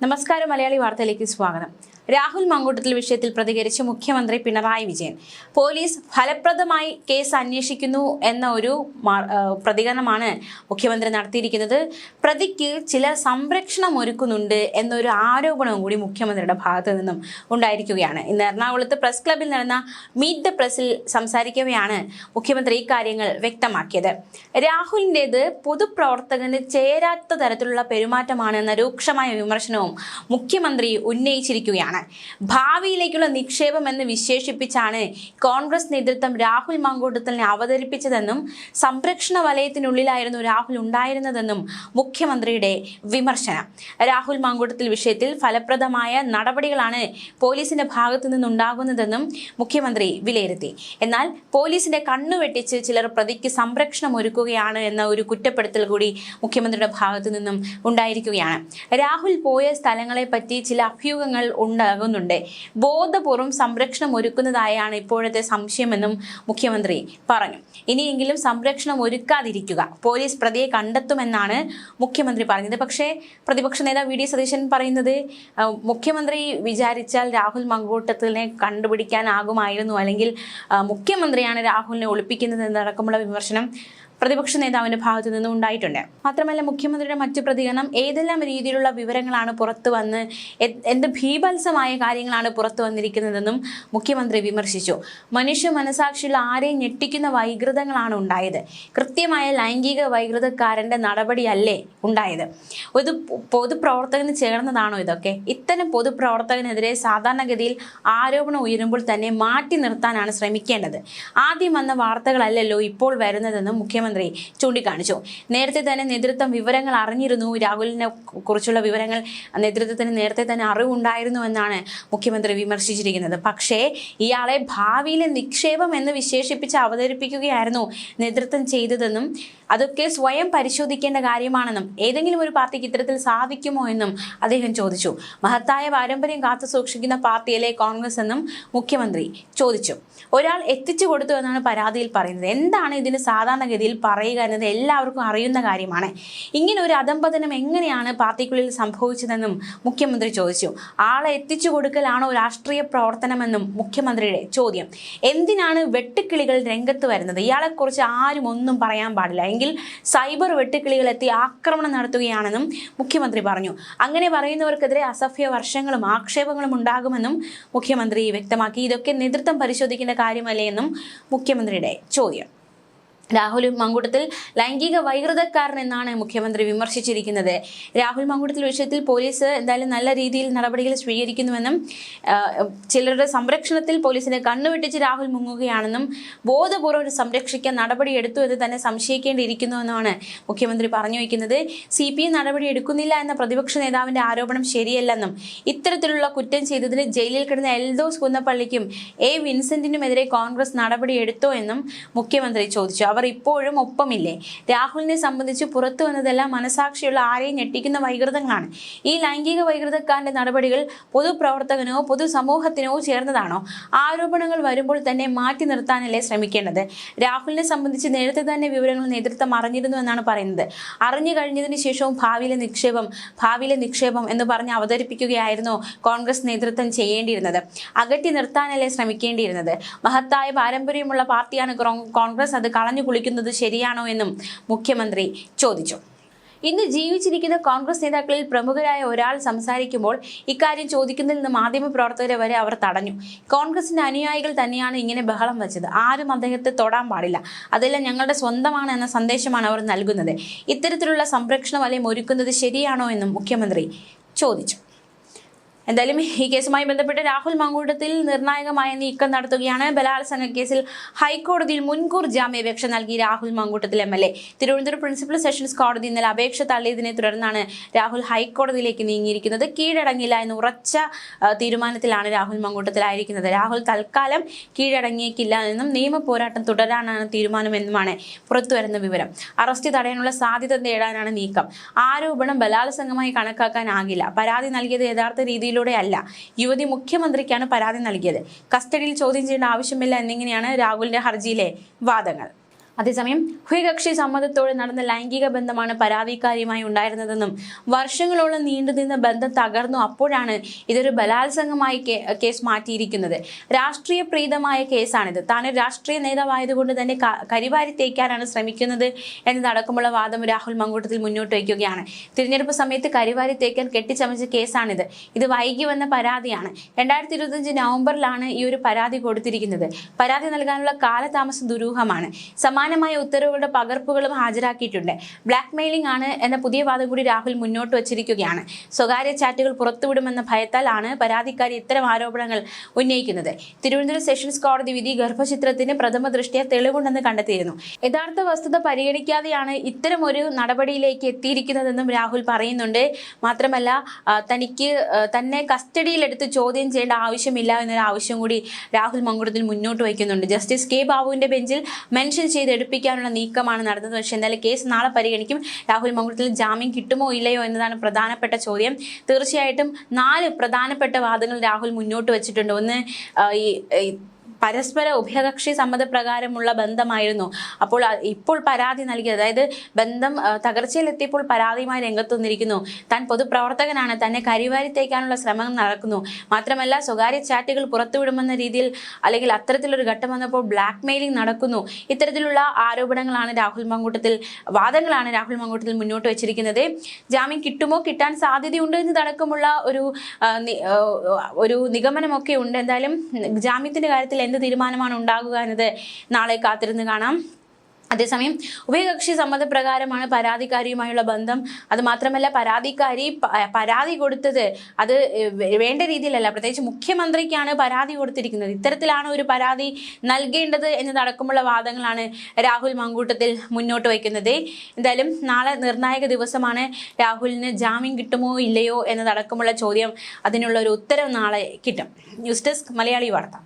നമസ്കാരം. മലയാളി വാർത്തയിലേക്ക് സ്വാഗതം. രാഹുൽ മങ്കൂട്ടത്തിൽ വിഷയത്തിൽ പ്രതികരിച്ച് മുഖ്യമന്ത്രി പിണറായി വിജയൻ. പോലീസ് ഫലപ്രദമായി കേസ് അന്വേഷിക്കുന്നു എന്ന ഒരു പ്രതികരണമാണ് മുഖ്യമന്ത്രി നടത്തിയിരിക്കുന്നത്. പ്രതിക്ക് ചിലർ സംരക്ഷണം ഒരുക്കുന്നുണ്ട് എന്നൊരു ആരോപണവും കൂടി മുഖ്യമന്ത്രിയുടെ ഭാഗത്തു നിന്നും ഉണ്ടായിരിക്കുകയാണ്. ഇന്ന് എറണാകുളത്ത് പ്രസ് ക്ലബിൽ നടന്ന മീറ്റ് ദ പ്രസിൽ സംസാരിക്കവെയാണ് മുഖ്യമന്ത്രി ഇക്കാര്യങ്ങൾ വ്യക്തമാക്കിയത്. രാഹുലിൻ്റേത് പൊതുപ്രവർത്തകന് ചേരാത്ത തരത്തിലുള്ള പെരുമാറ്റമാണ് എന്ന രൂക്ഷമായ വിമർശനവും മുഖ്യമന്ത്രി ഉന്നയിച്ചിരിക്കുകയാണ്. ഭാവിയിലേക്കുള്ള നിക്ഷേപം എന്ന് വിശേഷിപ്പിച്ചാണ് കോൺഗ്രസ് നേതൃത്വം രാഹുൽ മങ്കൂട്ടത്തിനെ അവതരിപ്പിച്ചതെന്നും സംരക്ഷണ വലയത്തിനുള്ളിലായിരുന്നു രാഹുൽ ഉണ്ടായിരുന്നതെന്നും മുഖ്യമന്ത്രിയുടെ വിമർശനം. രാഹുൽ മങ്കൂട്ടത്തിൽ വിഷയത്തിൽ ഫലപ്രദമായ നടപടികളാണ് പോലീസിന്റെ ഭാഗത്തു നിന്നുണ്ടാകുന്നതെന്നും മുഖ്യമന്ത്രി വിലയിരുത്തി. എന്നാൽ പോലീസിന്റെ കണ്ണുവെട്ടിച്ച് ചിലർ പ്രതിക്ക് സംരക്ഷണം ഒരുക്കുകയാണ് എന്ന ഒരു കുറ്റപ്പെടുത്തൽ കൂടി മുഖ്യമന്ത്രിയുടെ ഭാഗത്തു നിന്നും ഉണ്ടായിരിക്കുകയാണ്. രാഹുൽ പോയ സ്ഥലങ്ങളെ പറ്റി ചില അഭ്യൂഹങ്ങൾ ഉണ്ടാകുന്നുണ്ട്. ബോധപൂർവം സംരക്ഷണം ഒരുക്കുന്നതായാണ് ഇപ്പോഴത്തെ സംശയമെന്നും മുഖ്യമന്ത്രി പറഞ്ഞു. ഇനിയെങ്കിലും സംരക്ഷണം ഒരുക്കാതിരിക്കുക, പോലീസ് പ്രതിയെ കണ്ടെത്തുമെന്നാണ് മുഖ്യമന്ത്രി പറഞ്ഞത്. പക്ഷേ പ്രതിപക്ഷ നേതാവ് വി ഡി സതീശൻ പറയുന്നത് മുഖ്യമന്ത്രി വിചാരിച്ചാൽ രാഹുൽ മങ്കൂട്ടത്തിനെ കണ്ടുപിടിക്കാനാകുമായിരുന്നു, അല്ലെങ്കിൽ മുഖ്യമന്ത്രിയാണ് രാഹുലിനെ ഒളിപ്പിക്കുന്നത് എന്നടക്കമുള്ള വിമർശനം പ്രതിപക്ഷ നേതാവിന്റെ ഭാഗത്തു നിന്നും ഉണ്ടായിട്ടുണ്ട്. മാത്രമല്ല, മുഖ്യമന്ത്രിയുടെ മറ്റു പ്രതികരണം ഏതെല്ലാം രീതിയിലുള്ള വിവരങ്ങളാണ് പുറത്തു വന്ന് എന്ത് ഭീഭത്സമായ കാര്യങ്ങളാണ് പുറത്തു വന്നിരിക്കുന്നതെന്നും മുഖ്യമന്ത്രി വിമർശിച്ചു. മനുഷ്യ മനസാക്ഷിയുള്ള ആരെയും ഞെട്ടിക്കുന്ന വൈകൃതങ്ങളാണ് ഉണ്ടായത്. കൃത്യമായ ലൈംഗിക വൈകൃതക്കാരന്റെ നടപടിയല്ലേ ഉണ്ടായത്. ഒരു പൊതുപ്രവർത്തകന് ചേർന്നതാണോ ഇതൊക്കെ? ഇത്തരം പൊതുപ്രവർത്തകനെതിരെ സാധാരണഗതിയിൽ ആരോപണം ഉയരുമ്പോൾ തന്നെ മാറ്റി നിർത്താനാണ് ശ്രമിക്കേണ്ടത്. ആദ്യം വന്ന വാർത്തകളല്ലല്ലോ ഇപ്പോൾ വരുന്നതെന്നും മുഖ്യമന്ത്രി ചൂണ്ടിക്കാണിച്ചു. നേരത്തെ തന്നെ നേതൃത്വം വിവരങ്ങൾ അറിഞ്ഞിരുന്നു. രാഹുലിനെ കുറിച്ചുള്ള വിവരങ്ങൾ നേതൃത്വത്തിന് നേരത്തെ തന്നെ അറിവുണ്ടായിരുന്നു എന്നാണ് മുഖ്യമന്ത്രി വിമർശിച്ചിരിക്കുന്നത്. പക്ഷേ ഇയാളെ ഭാവിയിലെ നിക്ഷേപം എന്ന് വിശേഷിപ്പിച്ച് അവതരിപ്പിക്കുകയായിരുന്നു നേതൃത്വം ചെയ്തതെന്നും അതൊക്കെ സ്വയം പരിശോധിക്കേണ്ട കാര്യമാണെന്നും ഏതെങ്കിലും ഒരു പാർട്ടിക്ക് ഇത്തരത്തിൽ സാധിക്കുമോ എന്നും അദ്ദേഹം ചോദിച്ചു. മഹത്തായ പാരമ്പര്യം കാത്തു സൂക്ഷിക്കുന്ന പാർട്ടിയിലെ കോൺഗ്രസ് എന്നും മുഖ്യമന്ത്രി ചോദിച്ചു. ഒരാൾ എത്തിച്ചു കൊടുത്തു എന്നാണ് പരാതിയിൽ പറയുന്നത്. എന്താണ് ഇതിന് സാധാരണഗതിയിൽ പറയുക എന്നത് എല്ലാവർക്കും അറിയുന്ന കാര്യമാണ്. ഇങ്ങനെ ഒരു അധംപതനം എങ്ങനെയാണ് പാർട്ടിക്കുള്ളിൽ സംഭവിച്ചതെന്നും മുഖ്യമന്ത്രി ചോദിച്ചു. ആളെ എത്തിച്ചു കൊടുക്കലാണോ രാഷ്ട്രീയ പ്രവർത്തനമെന്നും മുഖ്യമന്ത്രിയുടെ ചോദ്യം. എന്തിനാണ് വെട്ടുക്കിളികൾ രംഗത്ത് വരുന്നത്? ഇയാളെക്കുറിച്ച് ആരും ഒന്നും പറയാൻ പാടില്ല, എങ്കിൽ സൈബർ വെട്ടുക്കിളികൾ എത്തി ആക്രമണം നടത്തുകയാണെന്നും മുഖ്യമന്ത്രി പറഞ്ഞു. അങ്ങനെ പറയുന്നവർക്കെതിരെ അസഭ്യ വർഷങ്ങളും ആക്ഷേപങ്ങളും ഉണ്ടാകുമെന്നും മുഖ്യമന്ത്രി വ്യക്തമാക്കി. ഇതൊക്കെ നേതൃത്വം പരിശോധിക്കേണ്ട കാര്യമല്ലേ എന്നും മുഖ്യമന്ത്രിയുടെ ചോദ്യം. രാഹുൽ മങ്കൂട്ടത്തിൽ ലൈംഗിക വൈകൃതക്കാരൻ എന്നാണ് മുഖ്യമന്ത്രി വിമർശിച്ചിരിക്കുന്നത്. രാഹുൽ മങ്കൂട്ടത്തിൽ വിഷയത്തിൽ പോലീസ് എന്തായാലും നല്ല രീതിയിൽ നടപടികൾ സ്വീകരിക്കുന്നുവെന്നും ചിലരുടെ സംരക്ഷണത്തിൽ പോലീസിനെ കണ്ണുവെട്ടിച്ച് രാഹുൽ മുങ്ങുകയാണെന്നും ബോധപൂർവ്വം സംരക്ഷിക്കാൻ നടപടിയെടുത്തു എന്ന് തന്നെ സംശയിക്കേണ്ടിയിരിക്കുന്നുവെന്നാണ് മുഖ്യമന്ത്രി പറഞ്ഞു വയ്ക്കുന്നത്. CPM നടപടി എടുക്കുന്നില്ല എന്ന പ്രതിപക്ഷ നേതാവിന്റെ ആരോപണം ശരിയല്ലെന്നും ഇത്തരത്തിലുള്ള കുറ്റം ചെയ്തതിന് ജയിലിൽ കിടന്ന എൽദോസ് കുന്നപ്പള്ളിക്കും വിൻസെന്റിനുമെതിരെ കോൺഗ്രസ് നടപടിയെടുത്തോ എന്നും മുഖ്യമന്ത്രി ചോദിച്ചു. അവർ ഇപ്പോഴും ഒപ്പമില്ലേ? രാഹുലിനെ സംബന്ധിച്ച് പുറത്തു വന്നതെല്ലാം മനസാക്ഷിയുള്ള ആരെയും ഞെട്ടിക്കുന്ന വൈകൃതങ്ങളാണ്. ഈ ലൈംഗിക വൈകൃതക്കാരന്റെ നടപടികൾ പൊതുപ്രവർത്തകനോ പൊതുസമൂഹത്തിനോ ചേർന്നതാണോ? ആരോപണങ്ങൾ വരുമ്പോൾ തന്നെ മാറ്റി നിർത്താനല്ലേ ശ്രമിക്കേണ്ടത്? രാഹുലിനെ സംബന്ധിച്ച് നേരത്തെ തന്നെ വിവരങ്ങൾ നേതൃത്വം അറിഞ്ഞിരുന്നു എന്നാണ് പറയുന്നത്. അറിഞ്ഞു കഴിഞ്ഞതിന് ശേഷവും ഭാവിയിലെ നിക്ഷേപം എന്ന് പറഞ്ഞ് അവതരിപ്പിക്കുകയായിരുന്നു കോൺഗ്രസ് നേതൃത്വം ചെയ്യേണ്ടിയിരുന്നത്. അകറ്റി നിർത്താനല്ലേ ശ്രമിക്കേണ്ടിയിരുന്നത്? മഹത്തായ പാരമ്പര്യമുള്ള പാർട്ടിയാണ് കോൺഗ്രസ്. അത് കളഞ്ഞു കുളിക്കുന്നത് ശരിയാണോ എന്നും മുഖ്യമന്ത്രി ചോദിച്ചു. ഇന്ന് ജീവിച്ചിരിക്കുന്ന കോൺഗ്രസ് നേതാക്കളിൽ പ്രമുഖരായ ഒരാൾ സംസാരിക്കുമ്പോൾ ഇക്കാര്യം ചോദിക്കുന്നതിൽ നിന്ന് മാധ്യമപ്രവർത്തകരെ വരെ അവർ തടഞ്ഞു. കോൺഗ്രസിന്റെ അനുയായികൾ തന്നെയാണ് ഇങ്ങനെ ബഹളം വെച്ചത്. ആരും അദ്ദേഹത്തെ തൊടാൻ പാടില്ല, അതെല്ലാം ഞങ്ങളുടെ സ്വന്തമാണ് എന്ന സന്ദേശമാണ് അവർ നൽകുന്നത്. ഇത്തരത്തിലുള്ള സംരക്ഷണ വലയം ഒരുക്കുന്നത് ശരിയാണോ എന്നും മുഖ്യമന്ത്രി ചോദിച്ചു. എന്തായാലും ഈ കേസുമായി ബന്ധപ്പെട്ട് രാഹുൽ മങ്കൂട്ടത്തിൽ നിർണായകമായ നീക്കം നടത്തുകയാണ്. ബലാത്സംഗ കേസിൽ ഹൈക്കോടതിയിൽ മുൻകൂർ ജാമ്യാപേക്ഷ നൽകി Rahul Mamkootathil MLA. Thiruvananthapuram principal sessions കോടതി ഇന്നലെ അപേക്ഷ തള്ളിയതിനെ തുടർന്നാണ് രാഹുൽ ഹൈക്കോടതിയിലേക്ക് നീങ്ങിയിരിക്കുന്നത്. കീഴടങ്ങില്ല എന്ന് ഉറച്ച തീരുമാനത്തിലാണ് രാഹുൽ മങ്കൂട്ടത്തിലായിരിക്കുന്നത്. രാഹുൽ തൽക്കാലം കീഴടങ്ങിയേക്കില്ല എന്നും നിയമ പോരാട്ടം തുടരാനാണ് തീരുമാനമെന്നുമാണ് പുറത്തുവരുന്ന വിവരം. അറസ്റ്റ് തടയാനുള്ള സാധ്യത തേടാനാണ് നീക്കം. ആരോപണം ബലാത്സംഗമായി കണക്കാക്കാനാകില്ല. പരാതി നൽകിയത് യഥാർത്ഥ രീതിയിലൂടെ അല്ല. യുവതി മുഖ്യമന്ത്രിക്കാണ് പരാതി നൽകിയത്. കസ്റ്റഡിയിൽ ചോദ്യം ചെയ്യേണ്ട ആവശ്യമില്ല എന്നിങ്ങനെയാണ് രാഹുലിന്റെ ഹർജിയിലെ വാദങ്ങൾ. അതേസമയം ഉഭയകക്ഷി സമ്മതത്തോടെ നടന്ന ലൈംഗിക ബന്ധമാണ് പരാതിക്കാരിയുമായി ഉണ്ടായിരുന്നതെന്നും വർഷങ്ങളോളം നീണ്ടുനിന്ന ബന്ധം തകർന്നു, അപ്പോഴാണ് ഇതൊരു ബലാത്സംഗമായി കേസ് മാറ്റിയിരിക്കുന്നത്. രാഷ്ട്രീയ പ്രീതമായ കേസാണിത്. താൻ രാഷ്ട്രീയ നേതാവായതുകൊണ്ട് തന്നെ കരിവാരി തേക്കാനാണ് ശ്രമിക്കുന്നത് എന്നതടക്കമുള്ള വാദം രാഹുൽ മങ്കൂട്ടത്തിൽ മുന്നോട്ട് വയ്ക്കുകയാണ്. തിരഞ്ഞെടുപ്പ് സമയത്ത് കരിവാരി തേക്കാൻ കെട്ടിച്ചമച്ച കേസാണിത്. ഇത് വൈകി വന്ന പരാതിയാണ്. 2025 നവംബറിലാണ് ഈ ഒരു പരാതി കൊടുത്തിരിക്കുന്നത്. പരാതി നൽകാനുള്ള കാലതാമസം ദുരൂഹമാണ്. സമാനമായ ഉത്തരവുകളുടെ പകർപ്പുകളും ഹാജരാക്കിയിട്ടുണ്ട്. ബ്ലാക്ക് മെയിലിംഗ് ആണ് എന്ന പുതിയ വാദം കൂടി രാഹുൽ മുന്നോട്ട് വച്ചിരിക്കുകയാണ്. സ്വകാര്യ ചാറ്റുകൾ പുറത്തുവിടുമെന്ന ഭയത്താൽ ആണ് പരാതിക്കാരി ഇത്തരം ആരോപണങ്ങൾ ഉന്നയിക്കുന്നത്. തിരുവനന്തപുരം സെഷൻസ് കോടതി വിധി ഗർഭചിത്രത്തിന് പ്രഥമ ദൃഷ്ട്യാ തെളിവുണ്ടെന്ന് കണ്ടെത്തിയിരുന്നു. യഥാർത്ഥ വസ്തുത പരിഗണിക്കാതെയാണ് ഇത്തരം ഒരു നടപടിയിലേക്ക് എത്തിയിരിക്കുന്നതെന്നും രാഹുൽ പറയുന്നുണ്ട്. മാത്രമല്ല, തന്നെ കസ്റ്റഡിയിലെടുത്ത് ചോദ്യം ചെയ്യേണ്ട ആവശ്യമില്ല എന്നൊരു ആവശ്യം കൂടി രാഹുൽ മങ്കൂട്ടത്തിൽ മുന്നോട്ട് വയ്ക്കുന്നുണ്ട്. ജസ്റ്റിസ് കെ ബാബുവിന്റെ ബെഞ്ചിൽ മെൻഷൻ ചെയ്ത് എടുപ്പിക്കാനുള്ള നീക്കമാണ് നടന്നത്. പക്ഷേ എന്തായാലും കേസ് നാളെ പരിഗണിക്കും. രാഹുൽ മങ്കൂട്ടത്തിൽ ജാമ്യം കിട്ടുമോ ഇല്ലയോ എന്നതാണ് പ്രധാനപ്പെട്ട ചോദ്യം. തീർച്ചയായിട്ടും 4 പ്രധാനപ്പെട്ട വാദങ്ങൾ രാഹുൽ മുന്നോട്ട് വെച്ചിട്ടുണ്ട്. ഒന്ന്, പരസ്പര ഉഭയകക്ഷി സമ്മതപ്രകാരമുള്ള ബന്ധമായിരുന്നു. ഇപ്പോൾ പരാതി നൽകിയത്, അതായത് ബന്ധം തകർച്ചയിലെത്തിയപ്പോൾ പരാതിയുമായി രംഗത്ത് വന്നിരിക്കുന്നു. താൻ പൊതുപ്രവർത്തകനാണ്, തന്നെ കരിവാരി തേക്കാനുള്ള ശ്രമം നടക്കുന്നു. മാത്രമല്ല, സ്വകാര്യ ചാറ്റുകൾ പുറത്തുവിടുമെന്ന രീതിയിൽ അല്ലെങ്കിൽ അത്തരത്തിലൊരു ഘട്ടം വന്നപ്പോൾ ബ്ലാക്ക് മെയിലിംഗ് നടക്കുന്നു. ഇത്തരത്തിലുള്ള ആരോപണങ്ങളാണ് വാദങ്ങളാണ് രാഹുൽ മങ്കൂട്ടത്തിൽ മുന്നോട്ട് വെച്ചിരിക്കുന്നത്. ജാമ്യം കിട്ടുമോ, കിട്ടാൻ സാധ്യതയുണ്ട് എന്നതടക്കമുള്ള ഒരു നിഗമനമൊക്കെ ഉണ്ട്. എന്തായാലും ജാമ്യത്തിന്റെ കാര്യത്തിൽ എന്ത് തീരുമാനമാണ് ഉണ്ടാകുക എന്നത് നാളെ കാത്തിരുന്ന് കാണാം. അതേസമയം ഉഭയകക്ഷി സമ്മതപ്രകാരമാണ് പരാതിക്കാരിയുമായുള്ള ബന്ധം. അത് മാത്രമല്ല, പരാതിക്കാരി പരാതി കൊടുത്തത് അത് വേണ്ട രീതിയിലല്ല. പ്രത്യേകിച്ച് മുഖ്യമന്ത്രിക്കാണ് പരാതി കൊടുത്തിരിക്കുന്നത്. ഇത്തരത്തിലാണ് ഒരു പരാതി നൽകേണ്ടത് എന്നതടക്കമുള്ള വാദങ്ങളാണ് രാഹുൽ മങ്കൂട്ടത്തിൽ മുന്നോട്ട് വയ്ക്കുന്നത്. എന്തായാലും നാളെ നിർണായക ദിവസമാണ്. രാഹുലിന് ജാമ്യം കിട്ടുമോ ഇല്ലയോ എന്നതടക്കമുള്ള ചോദ്യം, അതിനുള്ള ഒരു ഉത്തരം നാളെ കിട്ടും. ന്യൂസ് ഡെസ്ക് മലയാളി വാർത്ത.